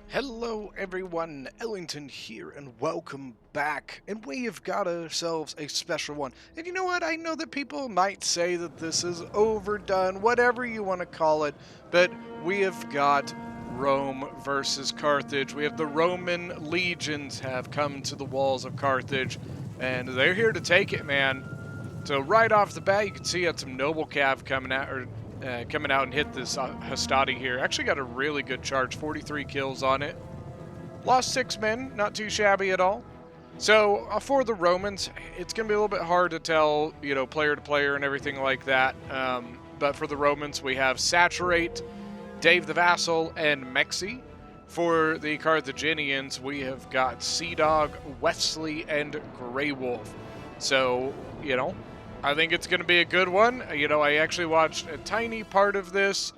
Hello everyone, Ellington here, and welcome back. And we have got ourselves a special one. And you know what? I know that people might say that this is overdone, whatever you want to call it, but we have got Rome versus Carthage. We have the Roman legions have come to the walls of Carthage, and they're here to take it, man. So right off the bat, you can see had some noble cav coming out and hit this Hastati here. Actually got a really good charge, 43 kills on it. Lost 6 men, not too shabby at all. So for the Romans, it's going to be a little bit hard to tell, player to player and everything like that. But for the Romans, we have Saturate, Dave the Vassal, and Mexi. For the Carthaginians, we have got Sea Dog, Wesley, and Grey Wolf. So, I think it's going to be a good one. I actually watched a tiny part of this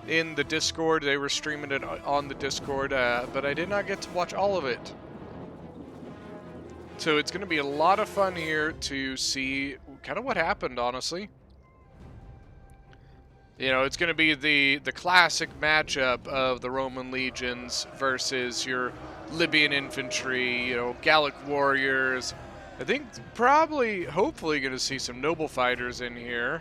in the Discord. They were streaming it on the Discord, but I did not get to watch all of it. So it's going to be a lot of fun here to see kind of what happened, honestly. It's going to be the classic matchup of the Roman legions versus your Libyan infantry, Gallic warriors. I think hopefully going to see some noble fighters in here.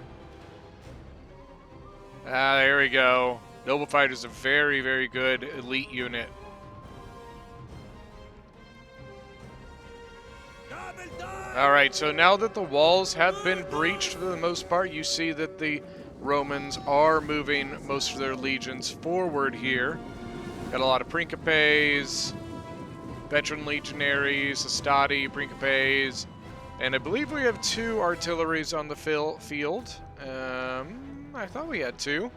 There we go. Noble fighters, a very, very good elite unit. Alright, so now that the walls have been breached for the most part, you see that the Romans are moving most of their legions forward here. Got a lot of Principes, veteran legionaries, Hastati, Principes, and I believe we have 2 artilleries on the field. I thought we had 2.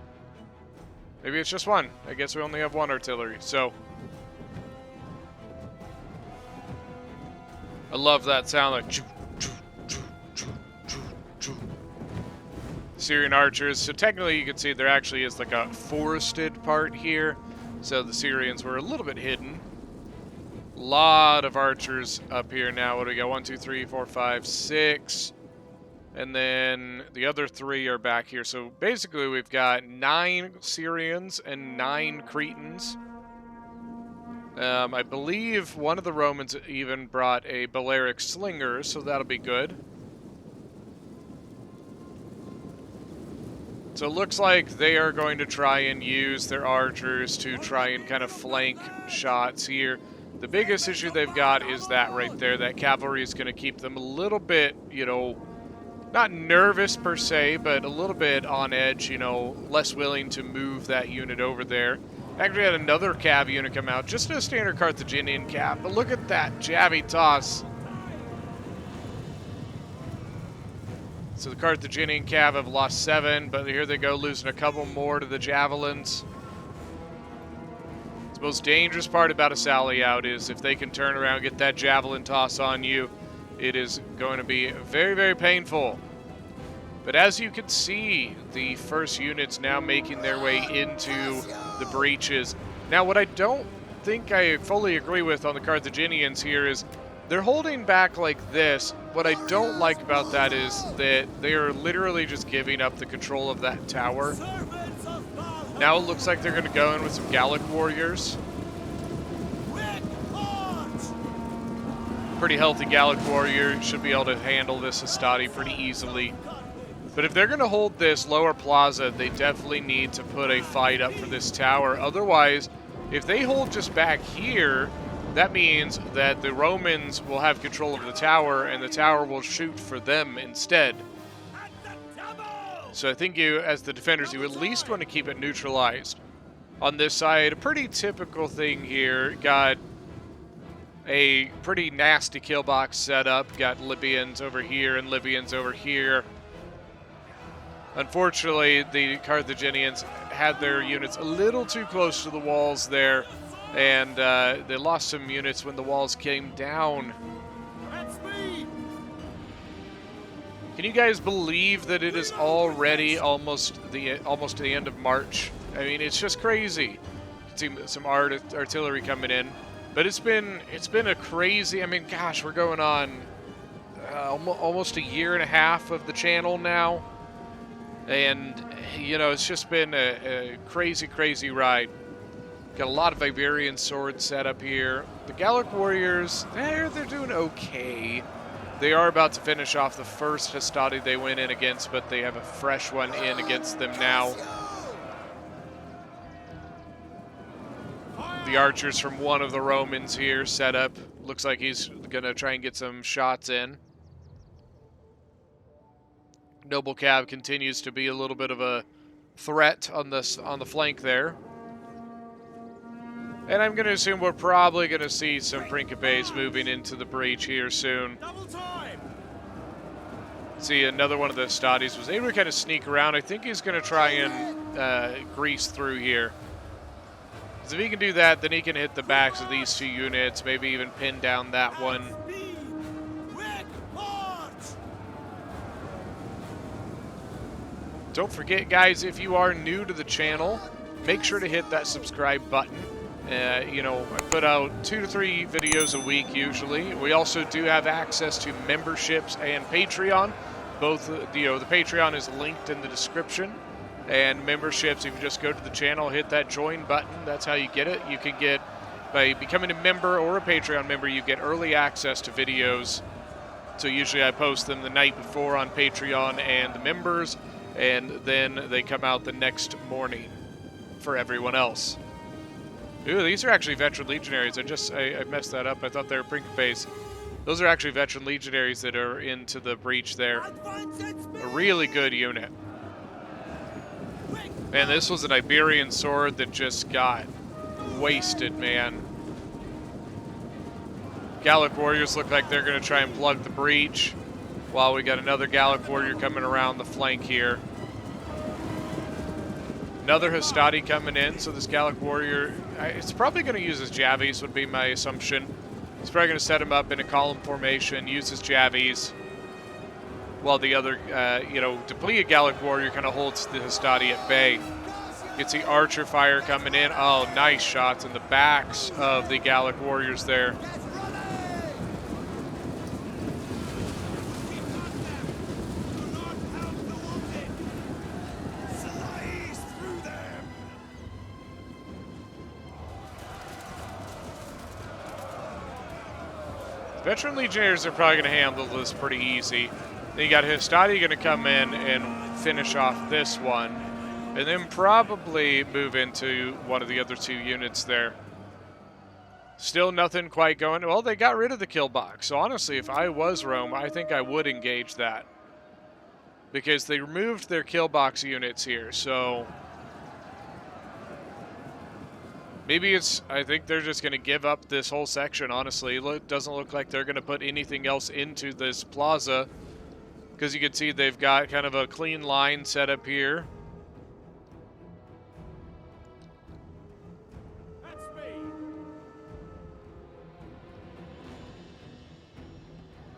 Maybe it's just 1. I guess we only have 1 artillery, so. I love that sound, like Syrian archers. So technically you can see there actually is like a forested part here. So the Syrians were a little bit hidden. Lot of archers up here now. What do we got? 1, 2, 3, 4, 5, 6. And then the other 3 are back here. So basically we've got 9 Syrians and 9 Cretans. I believe one of the Romans even brought a Balearic slinger, so that'll be good. So it looks like they are going to try and use their archers to try and kind of flank shots here. The biggest issue they've got is that right there. That cavalry is going to keep them a little bit, not nervous per se, but a little bit on edge, less willing to move that unit over there. Actually had another cav unit come out, just a standard Carthaginian cav, but look at that jabby toss. So the Carthaginian cav have lost 7, but here they go, losing a couple more to the javelins. The most dangerous part about a sally out is if they can turn around and get that javelin toss on you, it is going to be very, very painful. But as you can see, the first units now making their way into the breaches. Now, what I don't think I fully agree with on the Carthaginians here is they're holding back like this. What I don't like about that is that they are literally just giving up the control of that tower. Now it looks like they're going to go in with some Gallic warriors. Pretty healthy Gallic warrior should be able to handle this Hastati pretty easily. But if they're going to hold this lower plaza, they definitely need to put a fight up for this tower. Otherwise, if they hold just back here, that means that the Romans will have control of the tower, and the tower will shoot for them instead. So I think you, as the defenders, you at least want to keep it neutralized. On this side, a pretty typical thing here. Got a pretty nasty kill box set up. Got Libyans over here and Libyans over here. Unfortunately, the Carthaginians had their units a little too close to the walls there, and they lost some units when the walls came down. Can you guys believe that it is already almost the end of March? I mean, it's just crazy. You can see some artillery coming in, but it's been a crazy. I mean, gosh, we're going on almost a year and a half of the channel now. And, you know, it's just been a crazy, crazy ride. Got a lot of Iberian swords set up here. The Gallic Warriors, they're doing okay. They are about to finish off the first Hastati they went in against, but they have a fresh one in against them now. The archers from one of the Romans here set up. Looks like he's going to try and get some shots in. Noble Cav continues to be a little bit of a threat on the flank there. And I'm going to assume we're probably going to see some Principes moving into the breach here soon. See, another one of the Stades was able to kind of sneak around. I think he's going to try and grease through here. Because if he can do that, then he can hit the backs of these two units, maybe even pin down that one. Don't forget, guys, if you are new to the channel, make sure to hit that subscribe button. You know, I put out 2 to 3 videos a week usually. We also do have access to memberships and Patreon. Both, you know, the Patreon is linked in the description. And memberships, if you just go to the channel, hit that join button, that's how you get it. You can get, by becoming a member or a Patreon member, you get early access to videos. So usually I post them the night before on Patreon and the members, and then they come out the next morning for everyone else. Ooh, these are actually veteran legionaries. I messed that up. I thought they were Principes. Those are actually veteran legionaries that are into the breach there. A really good unit. Man, this was an Iberian sword that just got wasted, man. Gallic Warriors look like they're going to try and plug the breach, while we got another Gallic Warrior coming around the flank here. Another Hastati coming in, so this Gallic Warrior, it's probably going to use his Javies, would be my assumption. He's probably going to set him up in a column formation, use his Javies, while the other, you know, depleted Gallic Warrior kind of holds the Hastati at bay. You can see archer fire coming in. Oh, nice shots in the backs of the Gallic Warriors there. Veteran Legionnaires are probably going to handle this pretty easy. Then you got Hastati going to come in and finish off this one, and then probably move into one of the other two units there. Still nothing quite going. Well, they got rid of the kill box, so honestly, if I was Rome, I think I would engage that. Because they removed their kill box units here, so maybe it's, I think they're just going to give up this whole section, honestly. It doesn't look like they're going to put anything else into this plaza, because you can see they've got kind of a clean line set up here.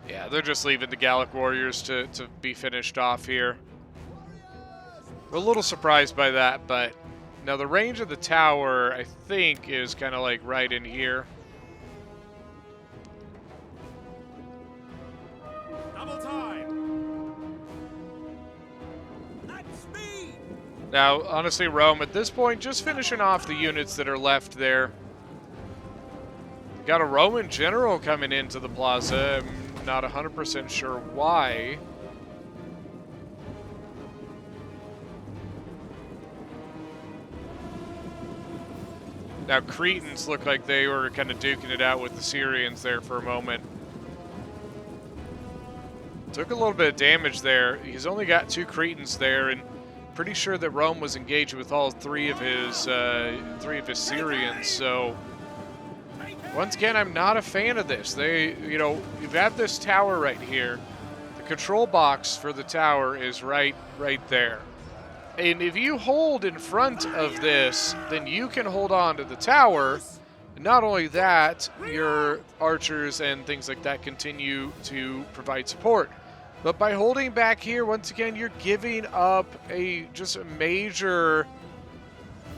Yeah, they're just leaving the Gallic Warriors to be finished off here. We're a little surprised by that, but now the range of the tower, I think, is kind of like right in here. Double time. Now, honestly, Rome, at this point, just finishing off the units that are left there. Got a Roman general coming into the plaza. I'm not 100% sure why. Now, Cretans look like they were kind of duking it out with the Syrians there for a moment. Took a little bit of damage there. He's only got 2 Cretans there, and pretty sure that Rome was engaged with all 3 of his Syrians. So once again, I'm not a fan of this. You've got this tower right here. The control box for the tower is right there. And if you hold in front of this, then you can hold on to the tower. And not only that, your archers and things like that continue to provide support. But by holding back here, once again, you're giving up just a major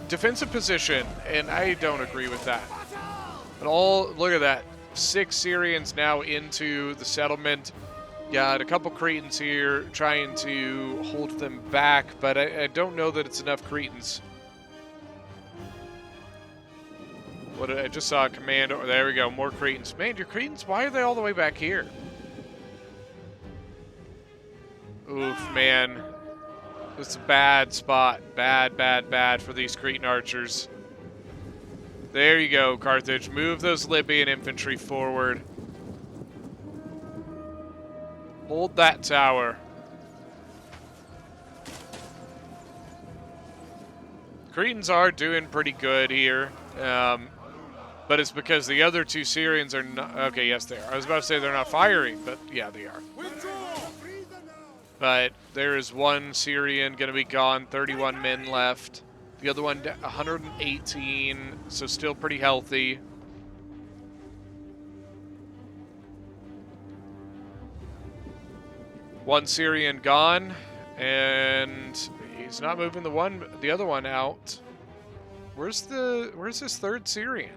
defensive position, and I don't agree with that. But look at that. 6 Syrians now into the settlement. Got a couple Cretans here trying to hold them back, but I don't know that it's enough Cretans. What I just saw a command. Oh, there we go, more Cretans. Man, your Cretans, why are they all the way back here? Oof, man. This is a bad spot. Bad for these Cretan archers. There you go, Carthage. Move those Libyan infantry forward. Hold that tower. Cretans are doing pretty good here. But it's because the other two Syrians are not... Okay, yes, they are. I was about to say they're not firing, but yeah, they are. But there is one Syrian going to be gone, 31 men left. The other one, 118, so still pretty healthy. One Syrian gone, and he's not moving the other one out. Where's this third Syrian?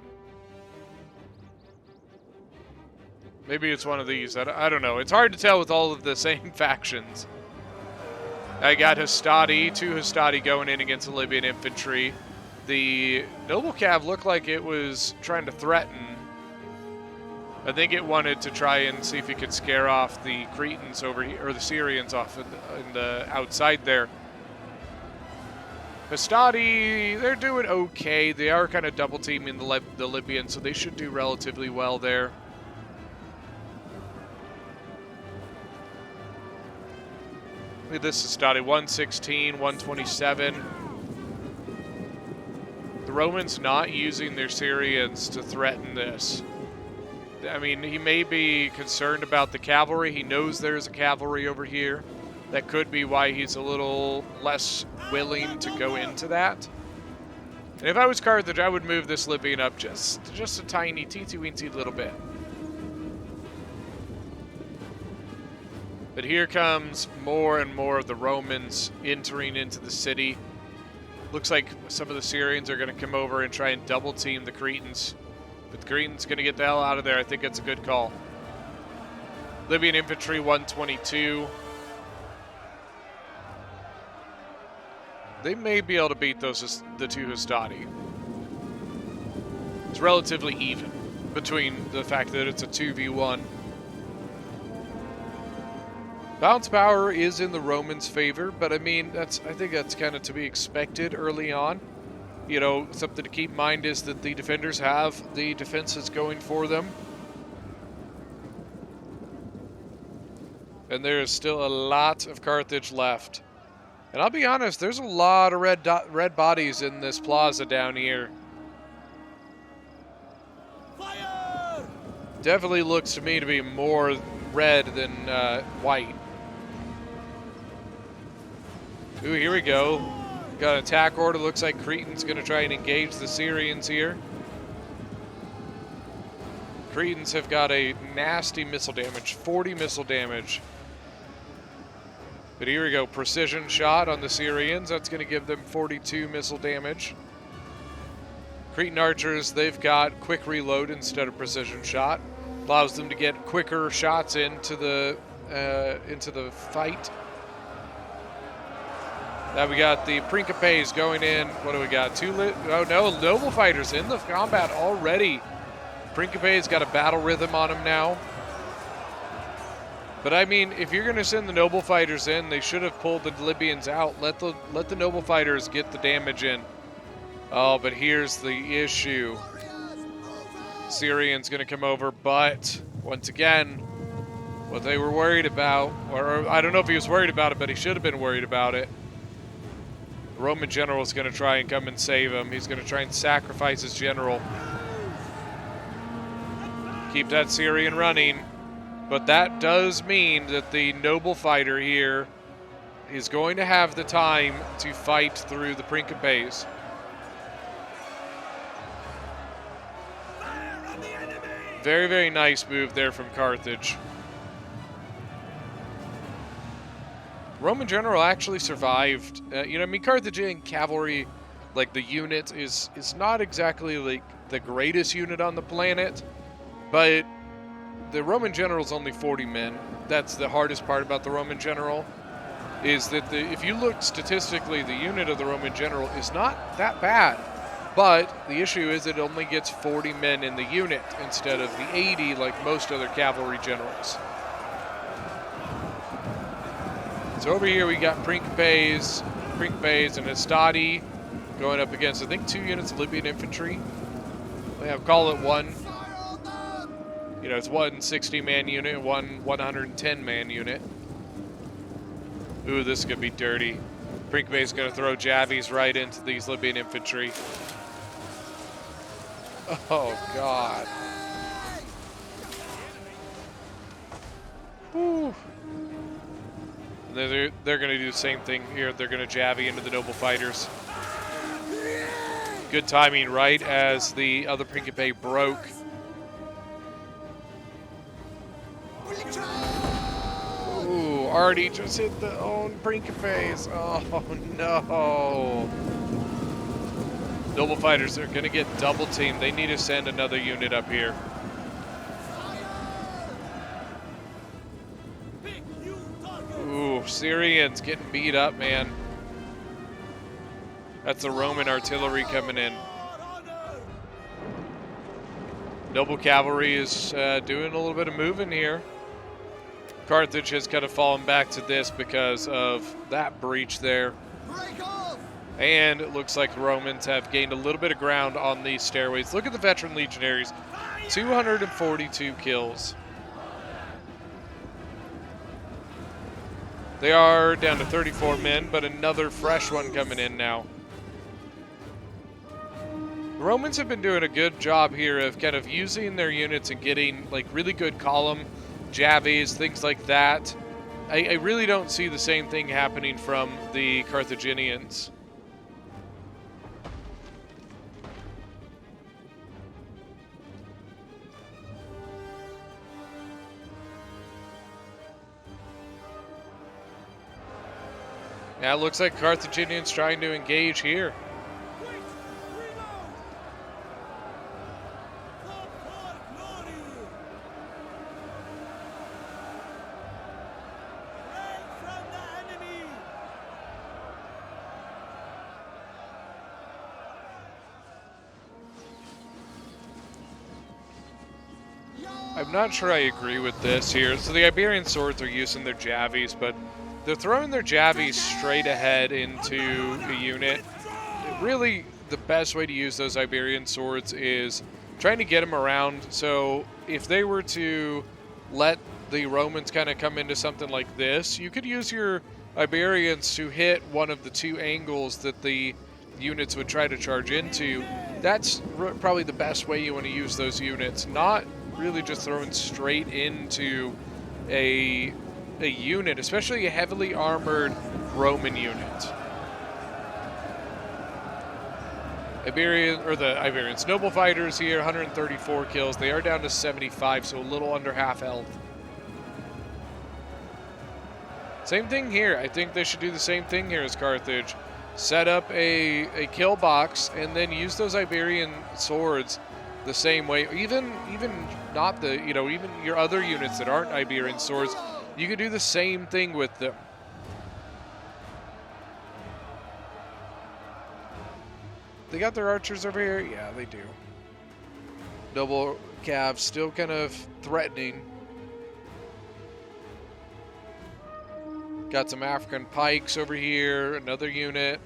Maybe it's one of these. I don't know. It's hard to tell with all of the same factions. I got Hastati, 2 Hastati going in against the Libyan infantry. The Noble Cav looked like it was trying to threaten. I think it wanted to try and see if it could scare off the Cretans over here, or the Syrians off in the outside there. Hastati, they're doing okay. They are kind of double teaming the Libyans, so they should do relatively well there. Look at this Hastati, 116, 127. The Romans not using their Syrians to threaten this. I mean, he may be concerned about the cavalry. He knows there's a cavalry over here. That could be why he's a little less willing to go into that. And if I was Carthage, I would move this Libyan up just a tiny, teensy-weensy little bit. But here comes more and more of the Romans entering into the city. Looks like some of the Syrians are going to come over and try and double team the Cretans. But the Cretans going to get the hell out of there. I think it's a good call. Libyan infantry, 122. They may be able to beat the 2 Hastati. It's relatively even between the fact that it's a 2v1. Bounce power is in the Romans' favor, but I mean, I think that's kind of to be expected early on. You know, something to keep in mind is that the defenders have the defenses going for them. And there is still a lot of Carthage left. And I'll be honest, there's a lot of red bodies in this plaza down here. Fire! Definitely looks to me to be more red than white. Ooh, here we go. Got an attack order. Looks like Cretan's going to try and engage the Syrians here. Cretans have got a nasty missile damage, 40 missile damage. But here we go, precision shot on the Syrians. That's going to give them 42 missile damage. Cretan archers, they've got quick reload instead of precision shot. Allows them to get quicker shots into the fight. Now we got the Principes going in. What do we got? Oh no, Noble Fighters in the combat already. Principes got a battle rhythm on him now. But I mean, if you're going to send the Noble Fighters in, they should have pulled the Libyans out. Let the Noble Fighters get the damage in. Oh, but here's the issue. Syrian's going to come over, but once again, what they were worried about, or I don't know if he was worried about it, but he should have been worried about it. The Roman general is going to try and come and save him. He's going to try and sacrifice his general. Keep that Syrian running. But that does mean that the Noble Fighter here is going to have the time to fight through the Principes. Very, very nice move there from Carthage. Roman general actually survived. I mean, Carthaginian cavalry, like the unit, is not exactly like the greatest unit on the planet, but the Roman general's only 40 men. That's the hardest part about the Roman general, is that if you look statistically, the unit of the Roman general is not that bad. But the issue is it only gets 40 men in the unit instead of the 80 like most other cavalry generals. So over here we got Principes and Hastati going up against, I think, 2 units of Libyan infantry. Yeah, call it one. You know, it's one 60-man unit and one 110-man unit. Ooh, this could be dirty. Principe's going to throw javies right into these Libyan infantry. Oh, God. Whew. They're going to do the same thing here. They're going to javy into the noble fighters. Good timing, right as the other Principe broke. Ooh, already just hit the own Principes. Oh, no. Noble fighters are going to get double teamed. They need to send another unit up here. Ooh, Syrians getting beat up, man. That's the Roman artillery coming in. Noble cavalry is doing a little bit of moving here. Carthage has kind of fallen back to this because of that breach there. And it looks like the Romans have gained a little bit of ground on these stairways. Look at the veteran legionaries. 242 kills. They are down to 34 men, but another fresh one coming in now. The Romans have been doing a good job here of kind of using their units and getting like really good column, javies, things like that. I really don't see the same thing happening from the Carthaginians. Yeah, it looks like Carthaginians trying to engage here. I'm not sure I agree with this here. So the Iberian swords are using their javies, but they're throwing their javies straight ahead into a unit. Really, the best way to use those Iberian swords is trying to get them around. So if they were to let the Romans kind of come into something like this, you could use your Iberians to hit one of the 2 angles that the units would try to charge into. That's probably the best way you want to use those units, not really just throwing straight into a unit, especially a heavily armored Roman unit. Iberians, noble fighters here, 134 kills. They are down to 75, so a little under half health. Same thing here. I think they should do the same thing here as Carthage. Set up a kill box and then use those Iberian swords the same way. Even not the, even your other units that aren't Iberian swords, you can do the same thing with them. They got their archers over here? Yeah, they do. Noble Cav still kind of threatening. Got some African pikes over here, another unit.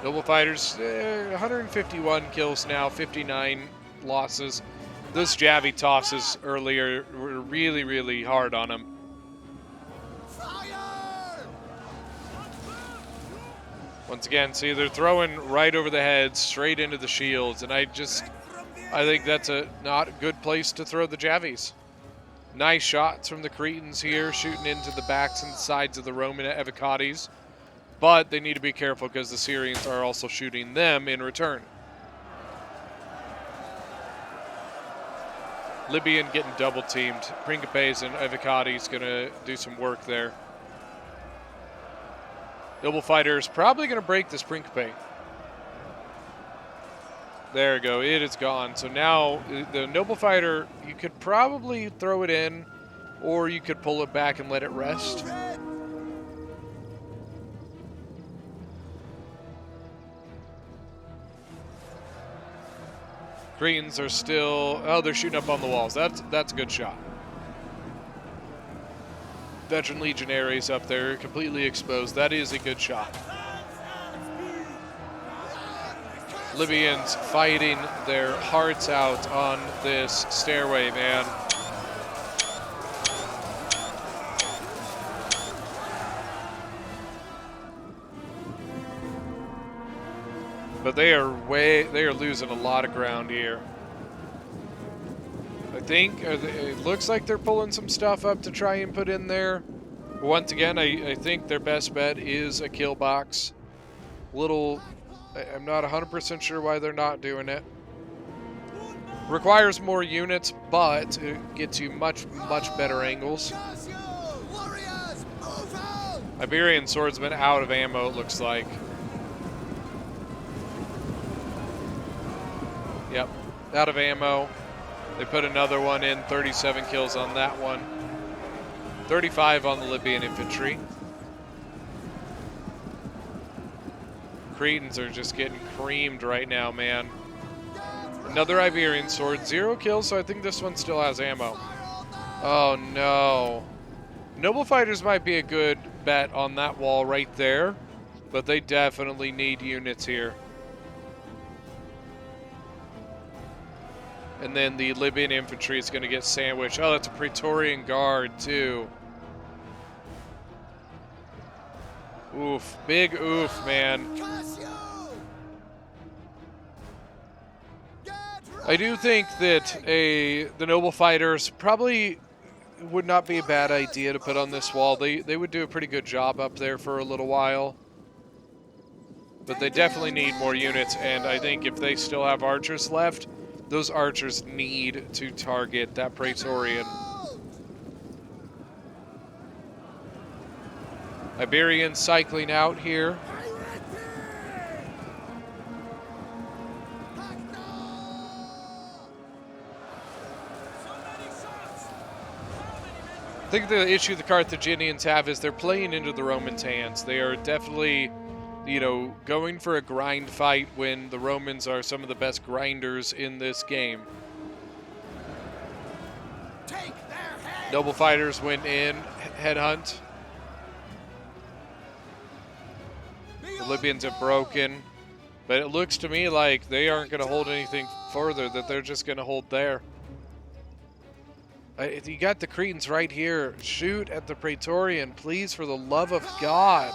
Noble fighters, 151 kills now, 59 losses. Those javi tosses earlier were really, really hard on them. Once again, see, they're throwing right over the heads, straight into the shields, and I think that's not a good place to throw the javies. Nice shots from the Cretans here, shooting into the backs and sides of the Roman evacuees, but they need to be careful because the Syrians are also shooting them in return. Libyan getting double teamed. Principes and evacuees going to do some work there. Noble Fighter's probably going to break this Principe. There we go. It is gone. So now the Noble Fighter, you could probably throw it in, or you could pull it back and let it rest. Cretans are still... Oh, they're shooting up on the walls. That's a good shot. Veteran Legionaries up there, completely exposed. That is a good shot. Libyans fighting their hearts out on this stairway, man. But they are losing a lot of ground here. I think it looks like they're pulling some stuff up to try and put in there. Once again, I think their best bet is a kill box. I'm not 100% sure why they're not doing it. Requires more units, but it gets you much better angles. Iberian Swordsman out of ammo, it looks like. Yep, out of ammo. They put another one in, 37 kills on that one. 35 on the Libyan infantry. Cretans are just getting creamed right now, man. Another Iberian sword, 0 kills, so I think this one still has ammo. Oh no. Noble Fighters might be a good bet on that wall right there, but they definitely need units here. And then the Libyan infantry is going to get sandwiched. Oh, that's a Praetorian Guard, too. Oof. Big oof, man. I do think that the Noble Fighters probably would not be a bad idea to put on this wall. They would do a pretty good job up there for a little while. But they definitely need more units, and I think if they still have archers left, those archers need to target that Praetorian. Iberian cycling out here. I think the issue the Carthaginians have is they're playing into the Romans' hands. They are definitely, you know, going for a grind fight when the Romans are some of the best grinders in this game. Noble Fighters went in, headhunt. The Libyans have broken, but it looks to me like they aren't going to hold anything further, that they're just going to hold there. You got the Cretans right here. Shoot at the Praetorian, please, for the love of God.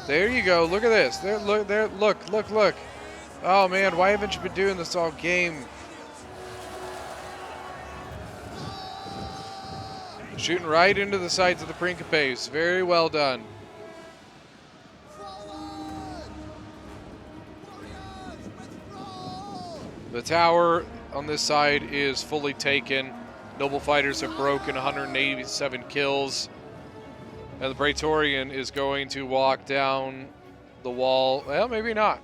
There you go. Look at this. There, look, there. Look. Oh man, why haven't you been doing this all game? Shooting right into the sides of the Principes. Very well done. The tower on this side is fully taken. Noble Fighters have broken 187 kills. And the Praetorian is going to walk down the wall. Well, maybe not.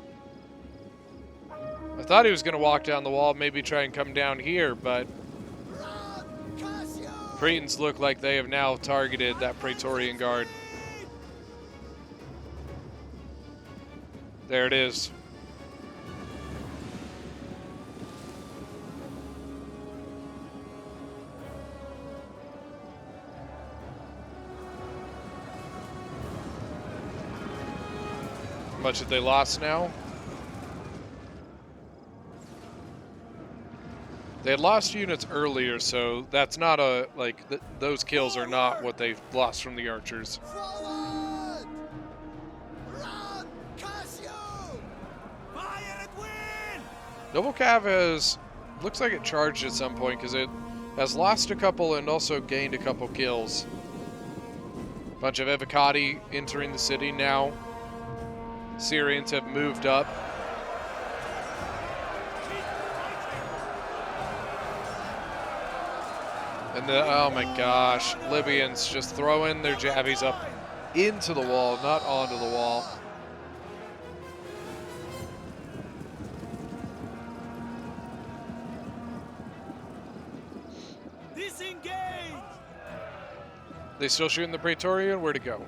I thought he was going to walk down the wall, maybe try and come down here, but Cretans look like they have now targeted that Praetorian Guard. There it is. How much have they lost now? They had lost units earlier, so that's not a, like, those kills are not what they've lost from the archers. Noble Cav has, looks like it charged at some point because it has lost a couple and also gained a couple kills. Bunch of Evocati entering the city now. Syrians have moved up. And oh my gosh, Libyans just throwing their jabbies up into the wall, not onto the wall. Disengage! They still shooting the Praetorian? Where'd it go?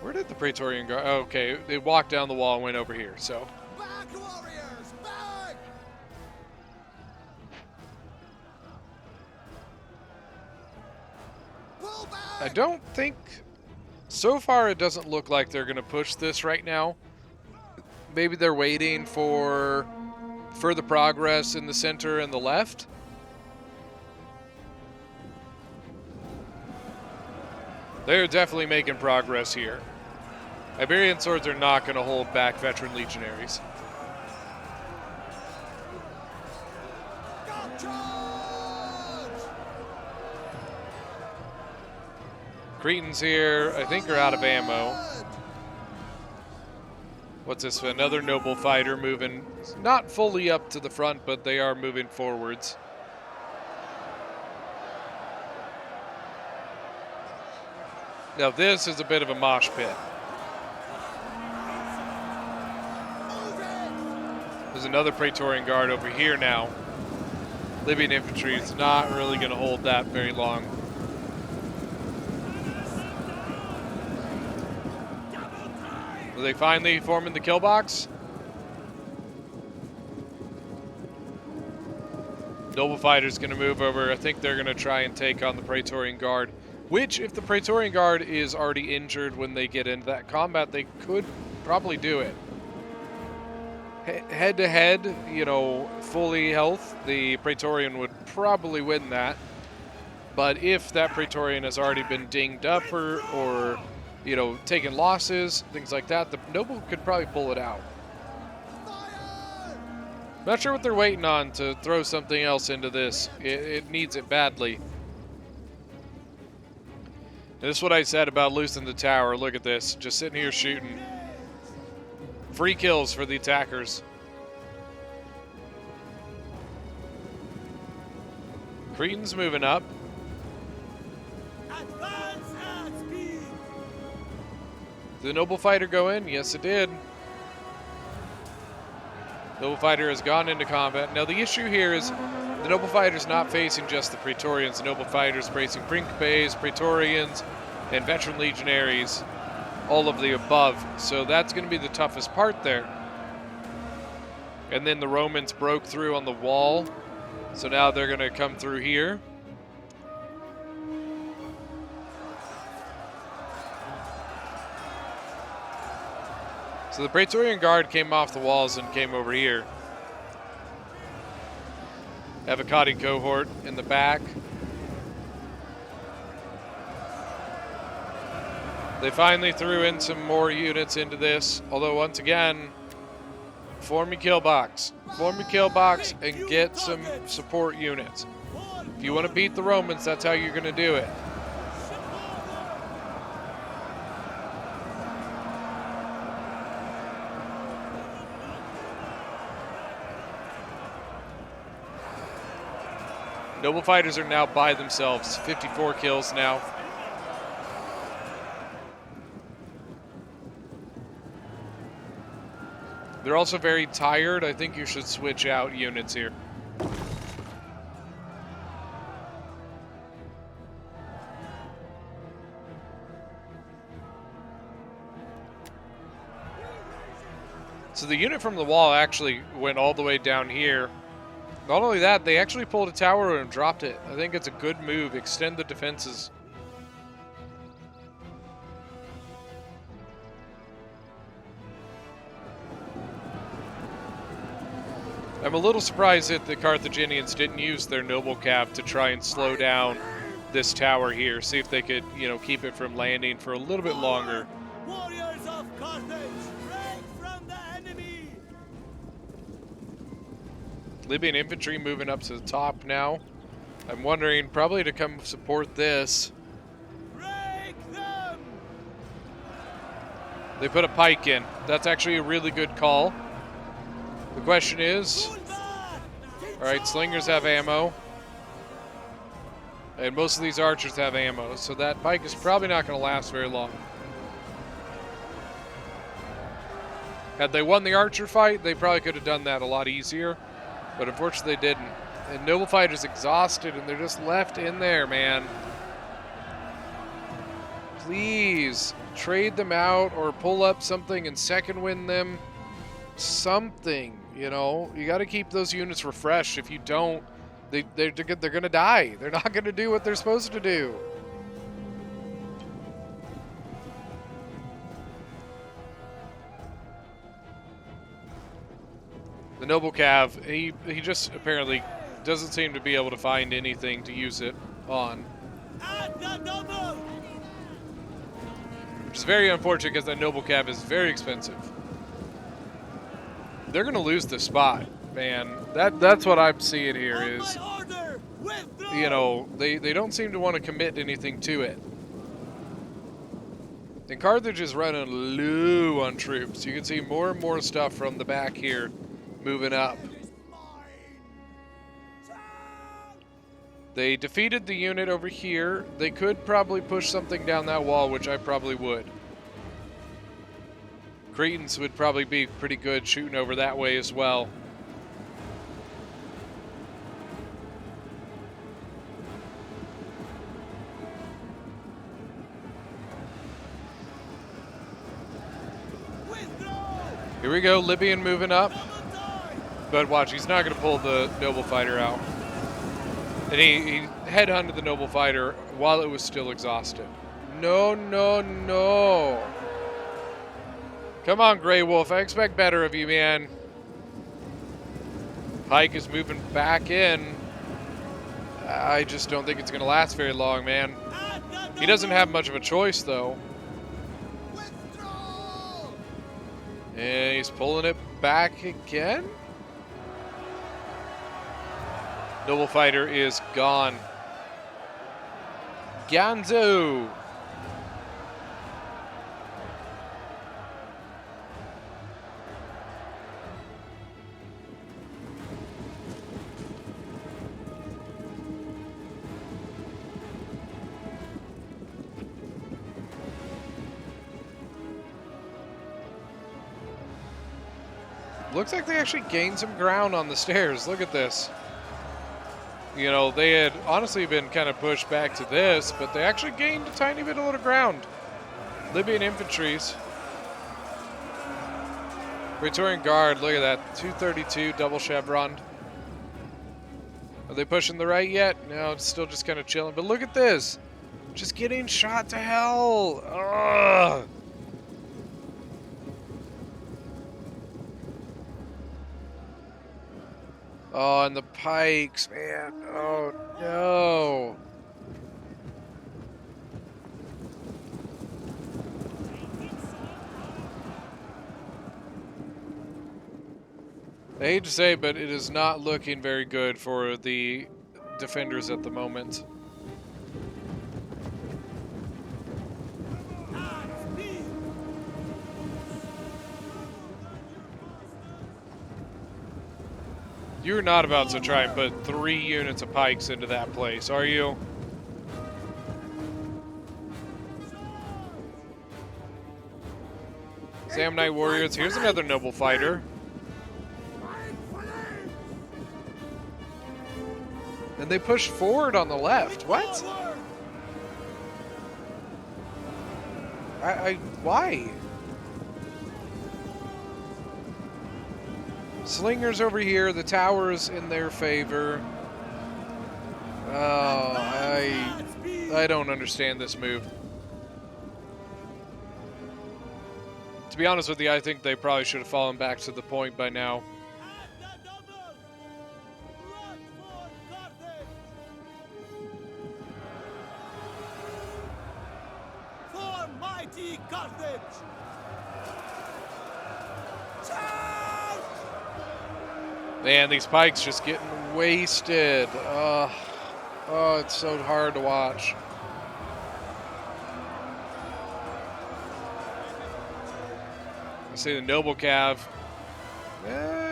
Where did the Praetorian go? Oh, okay, they walked down the wall and went over here, so. Back, warriors! Back! Pull back! I don't think, so far it doesn't look like they're gonna push this right now. Maybe they're waiting for further progress in the center and the left. They're definitely making progress here. Iberian swords are not going to hold back veteran legionaries. Cretans here, I think, are out of ammo. What's this? Another noble fighter moving, not fully up to the front, but they are moving forwards. Now this is a bit of a mosh pit. There's another Praetorian Guard over here now. Libyan infantry is not really going to hold that very long. Are they finally forming the kill box? Noble Fighter's going to move over. I think they're going to try and take on the Praetorian Guard. Which, if the Praetorian Guard is already injured when they get into that combat, they could probably do it. Head to head, you know, fully health, the Praetorian would probably win that. But if that Praetorian has already been dinged up or you know, taking losses, things like that, the Noble could probably pull it out. Not sure what they're waiting on to throw something else into this. It needs it badly. This is what I said about losing the tower. Look at this. Just sitting here shooting. Free kills for the attackers. Cretans moving up. Advance at speed! Did the Noble Fighter go in? Yes, it did. Noble Fighter has gone into combat. Now, the issue here is the Noble Fighter is not facing just the Praetorians. The Noble Fighter is facing Principes, Praetorians, and Veteran Legionaries, all of the above. So that's going to be the toughest part there. And then the Romans broke through on the wall. So now they're going to come through here. So the Praetorian Guard came off the walls and came over here. Avocati cohort in the back. They finally threw in some more units into this, although once again, form your kill box. Form your kill box and get some support units. If you want to beat the Romans, that's how you're going to do it. Noble Fighters are now by themselves. 54 kills now. They're also very tired. I think you should switch out units here. So the unit from the wall actually went all the way down here. Not only that, they actually pulled a tower and dropped it. I think it's a good move. Extend the defenses. I'm a little surprised that the Carthaginians didn't use their noble cav to try and slow down this tower here. See if they could, you know, keep it from landing for a little bit longer. Warriors of Carthage, break from the enemy! Libyan infantry moving up to the top now. I'm wondering probably to come support this. Break them! They put a pike in. That's actually a really good call. The question is, Alright, slingers have ammo. And most of these archers have ammo, so that pike is probably not going to last very long. Had they won the archer fight, they probably could have done that a lot easier. But unfortunately they didn't. And noble fighter's exhausted and they're just left in there, man. Please trade them out or pull up something and second win them. Something, you know. You got to keep those units refreshed. If you don't, they're going to die. They're not going to do what they're supposed to do. The noble cav, he just apparently doesn't seem to be able to find anything to use it on. Which is very unfortunate because that noble cav is very expensive. They're going to lose the spot, man. That's what I'm seeing here is, you know, they don't seem to want to commit anything to it. And Carthage is running low on troops. You can see more and more stuff from the back here moving up. They defeated the unit over here. They could probably push something down that wall, which I probably would. Cretans would probably be pretty good shooting over that way as well. Here we go, Libyan moving up. But watch, he's not going to pull the noble fighter out. And he headhunted the noble fighter while it was still exhausted. No, no, no. Come on, Grey Wolf. I expect better of you, man. Pike is moving back in. I just don't think it's going to last very long, man. He doesn't have much of a choice, though. And he's pulling it back again. Noble fighter is gone. Ganzo. Looks like they actually gained some ground on the stairs. Look at this. You know, they had honestly been kind of pushed back to this, but they actually gained a tiny bit of ground. Libyan infantries. Praetorian Guard, look at that. 232, double chevron. Are they pushing the right yet? No, it's still just kind of chilling. But look at this. Just getting shot to hell. Ugh. Oh, and the pikes, man. Oh, no. I hate to say it, but it is not looking very good for the defenders at the moment. You're not about to try and put 3 units of pikes into that place, are you? Samnite warriors. Here's another noble fighter. And they push forward on the left. What? Why? Slingers over here, the tower's in their favor. Oh, I don't understand this move. To be honest with you, I think they probably should have fallen back to the point by now. For mighty Carthage! Man, these pikes just getting wasted. Oh, it's so hard to watch. I see the noble cav.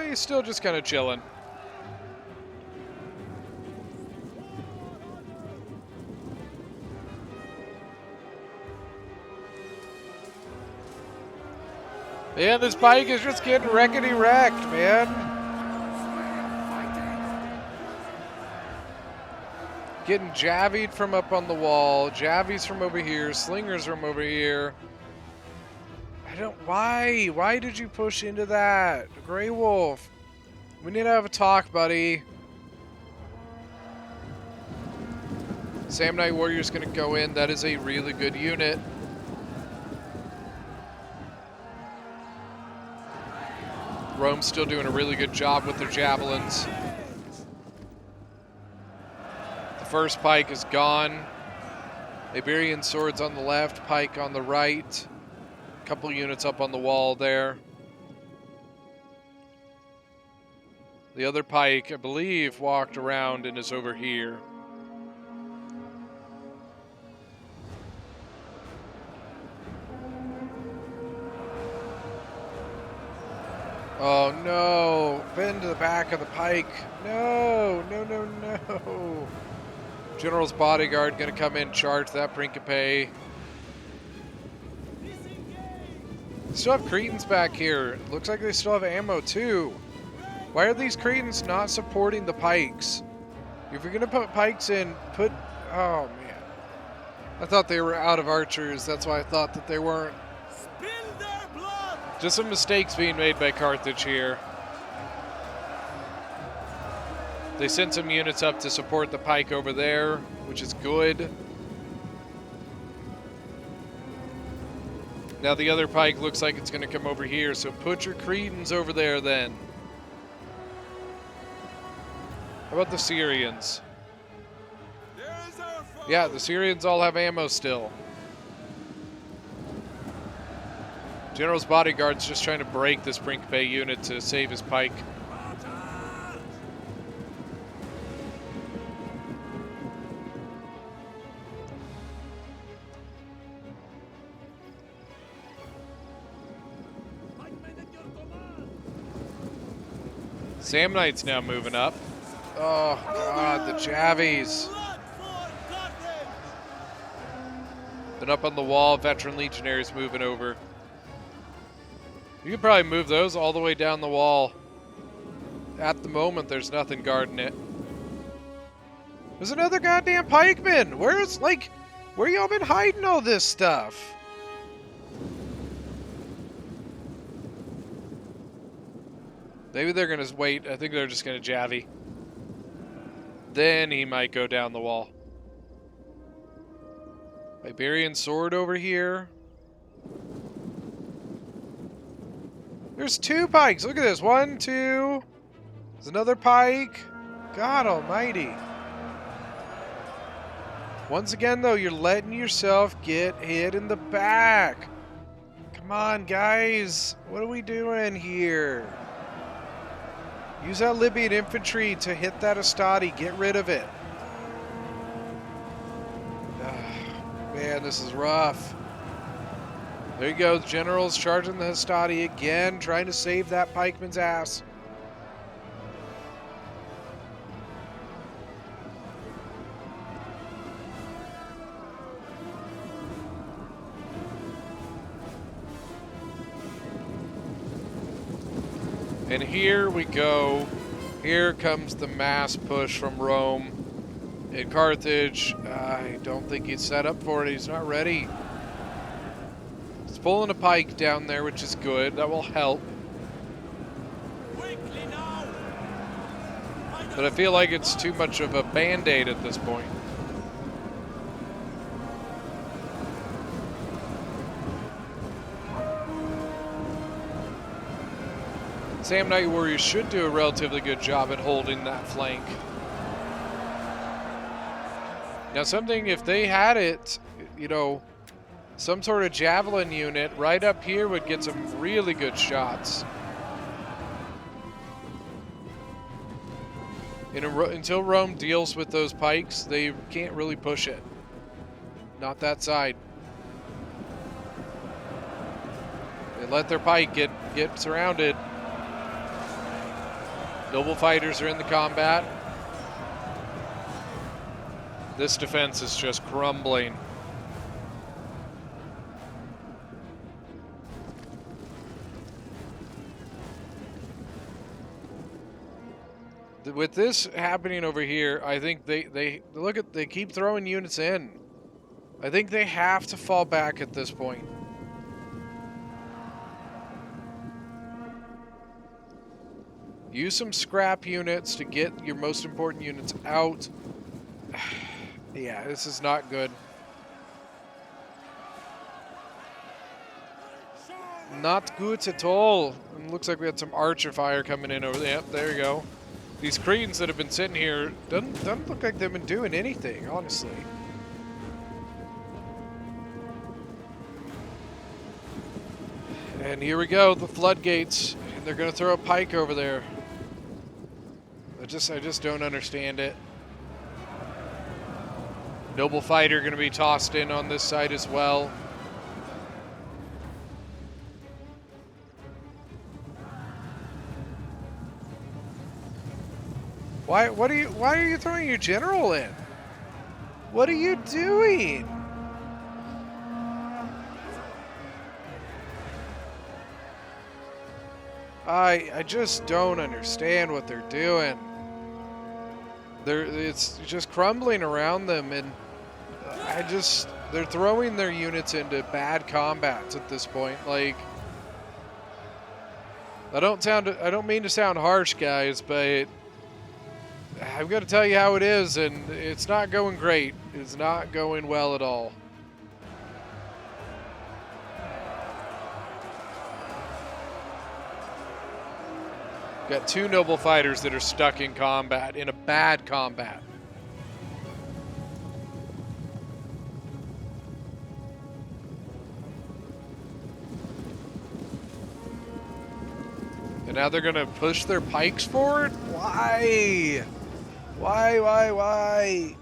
He's still just kind of chilling. Man, this pike is just getting wreckety wrecked, man. Getting javied from up on the wall, javies from over here, slingers from over here. Why did you push into that? Grey Wolf, we need to have a talk, buddy. Sam Knight Warrior's gonna go in. That is a really good unit. Rome's still doing a really good job with their javelins. The first pike is gone. Iberian swords on the left, pike on the right. A couple units up on the wall there. The other pike, I believe, walked around and is over here. Oh no, bend to the back of the pike. No, no, no, no. General's bodyguard gonna come in, charge that Principe. Still have Cretans back here. Looks like they still have ammo too. Why are these Cretans not supporting the pikes? If you're gonna put pikes in, oh man. I thought they were out of archers, that's why I thought that they weren't. Just some mistakes being made by Carthage here. They sent some units up to support the pike over there, which is good. Now the other pike looks like it's going to come over here, so put your Cretans over there then. How about the Syrians? Yeah, the Syrians all have ammo still. General's bodyguard's just trying to break this Principe unit to save his pike. Sam Knight's now moving up. Oh god, the Javies. Then up on the wall, veteran legionaries moving over. You could probably move those all the way down the wall. At the moment, there's nothing guarding it. There's another goddamn pikeman! Where y'all been hiding all this stuff? Maybe they're gonna wait. I think they're just gonna javy. Then he might go down the wall. Iberian sword over here. There's two pikes. Look at this. One, two. There's another pike. God almighty. Once again, though, you're letting yourself get hit in the back. Come on, guys. What are we doing here? Use that Libyan infantry to hit that Astadi. Get rid of it. Man, this is rough. There you go. The general's charging the Hastati again, trying to save that pikeman's ass. And here we go. Here comes the mass push from Rome. In Carthage, I don't think he's set up for it. He's not ready. He's pulling a pike down there, which is good. That will help. But I feel like it's too much of a band-aid at this point. Sam Knight Warriors should do a relatively good job at holding that flank. Now something, if they had it, you know, some sort of javelin unit right up here would get some really good shots. And until Rome deals with those pikes, they can't really push it. Not that side. They let their pike get surrounded. Noble fighters are in the combat. This defense is just crumbling. With this happening over here, I think they keep throwing units in. I think they have to fall back at this point. Use some scrap units to get your most important units out. Yeah, this is not good. Not good at all. And looks like we had some archer fire coming in over there. Yep, there you go. These Cretans that have been sitting here doesn't look like they've been doing anything, honestly. And here we go, the floodgates. And they're gonna throw a pike over there. I just don't understand it. Noble fighter gonna be tossed in on this side as well. Why are you throwing your general in? What are you doing? I just don't understand what they're doing. It's just crumbling around them, and they're throwing their units into bad combats at this point. Like, I don't mean to sound harsh, guys, but I've got to tell you how it is, and it's not going great. It's not going well at all. Got two noble fighters that are stuck in combat, in a bad combat. And now they're gonna push their pikes forward? Why? Why?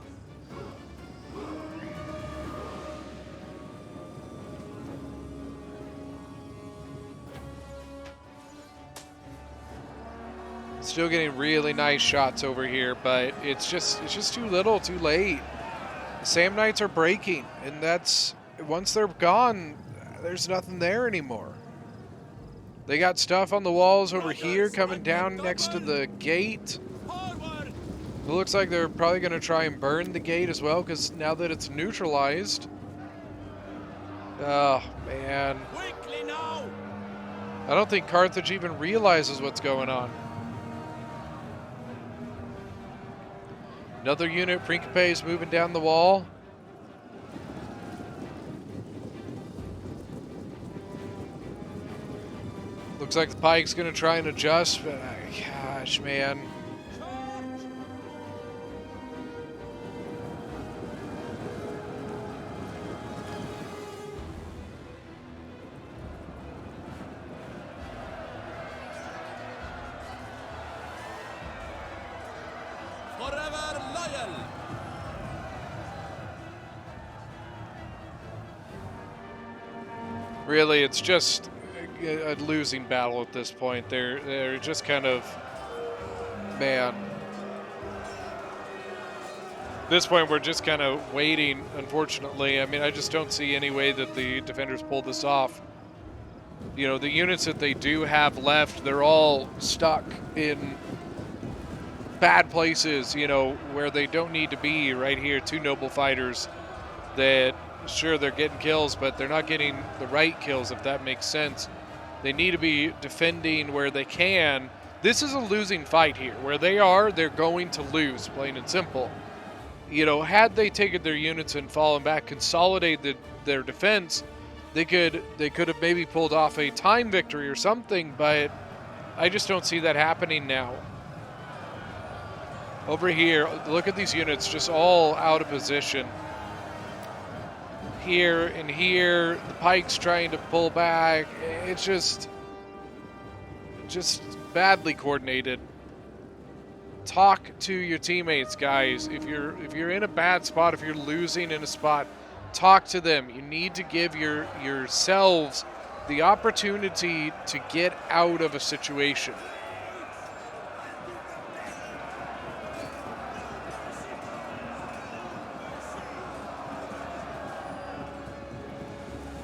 Still getting really nice shots over here, but it's just too little, too late. The Sam Knights are breaking, and once they're gone, there's nothing there anymore. They got stuff on the walls over here coming down next to the gate. It looks like they're probably going to try and burn the gate as well, because now that it's neutralized. Oh, man. I don't think Carthage even realizes what's going on. Another unit, Principe, is moving down the wall. Looks like the pike's going to try and adjust, but gosh, man. Forever loyal. Really, it's just a losing battle at this point. They're just kind of, man. At this point, we're just kind of waiting, unfortunately. I mean, I just don't see any way that the defenders pull this off. You know, the units that they do have left, they're all stuck in bad places, you know, where they don't need to be. Right here, two noble fighters that, sure, they're getting kills, but they're not getting the right kills, if that makes sense. They need to be defending where they can. This is a losing fight here. Where they are, they're going to lose, plain and simple. You know, had they taken their units and fallen back, consolidated their defense, they could have maybe pulled off a time victory or something, but I just don't see that happening now. Over here, look at these units just all out of position. Here and here, the pike's trying to pull back. It's just badly coordinated. Talk to your teammates, guys. If you're in a bad spot, if you're losing in a spot, talk to them. You need to give yourselves the opportunity to get out of a situation.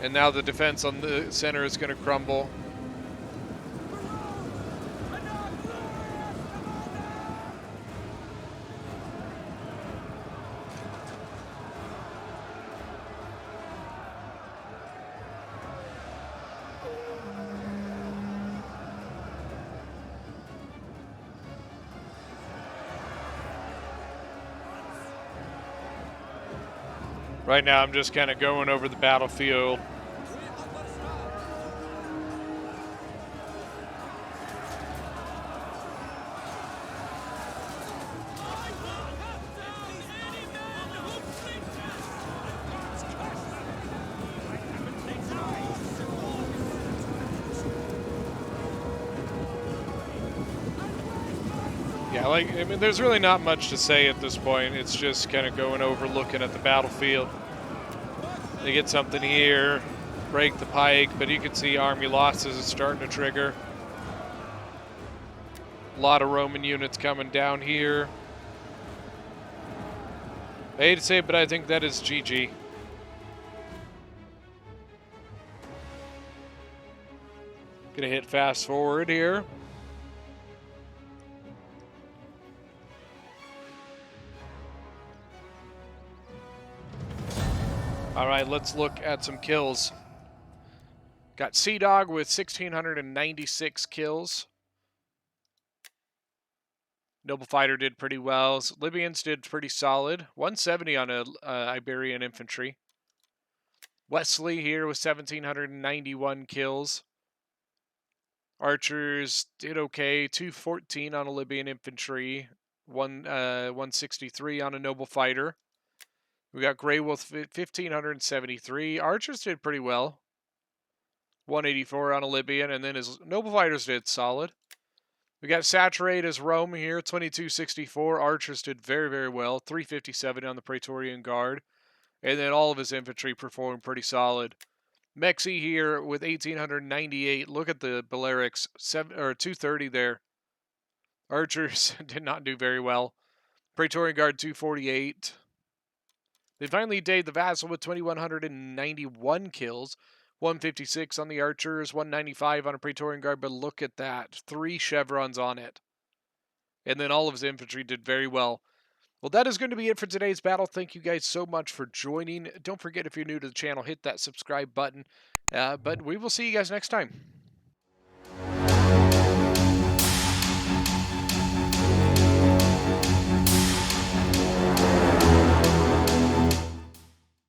And now the defense on the center is going to crumble. Right now, I'm just kind of going over the battlefield. Yeah, I mean, there's really not much to say at this point. It's just kind of going over, looking at the battlefield. They get something here, break the pike, but you can see army losses is starting to trigger. A lot of Roman units coming down here. I hate to say it, but I think that is GG. Gonna hit fast forward here. All right, let's look at some kills. Got Sea Dog with 1,696 kills. Noble Fighter did pretty well. Libyans did pretty solid. 170 on a Iberian infantry. Wesley here with 1,791 kills. Archers did okay. 214 on a Libyan infantry. 163 on a Noble Fighter. We got Grey Wolf 1,573. Archers did pretty well. 184 on a Libyan, and then his Noble Fighters did solid. We got Saturate as Rome here, 2264. Archers did very, very well. 357 on the Praetorian Guard. And then all of his infantry performed pretty solid. Mexi here with 1,898. Look at the Balearics, 230 there. Archers did not do very well. Praetorian Guard 248. They finally dayed the Vassal with 2,191 kills. 156 on the Archers, 195 on a Praetorian Guard, but look at that. 3 chevrons on it. And then all of his infantry did very well. Well, that is going to be it for today's battle. Thank you guys so much for joining. Don't forget, if you're new to the channel, hit that subscribe button. But we will see you guys next time.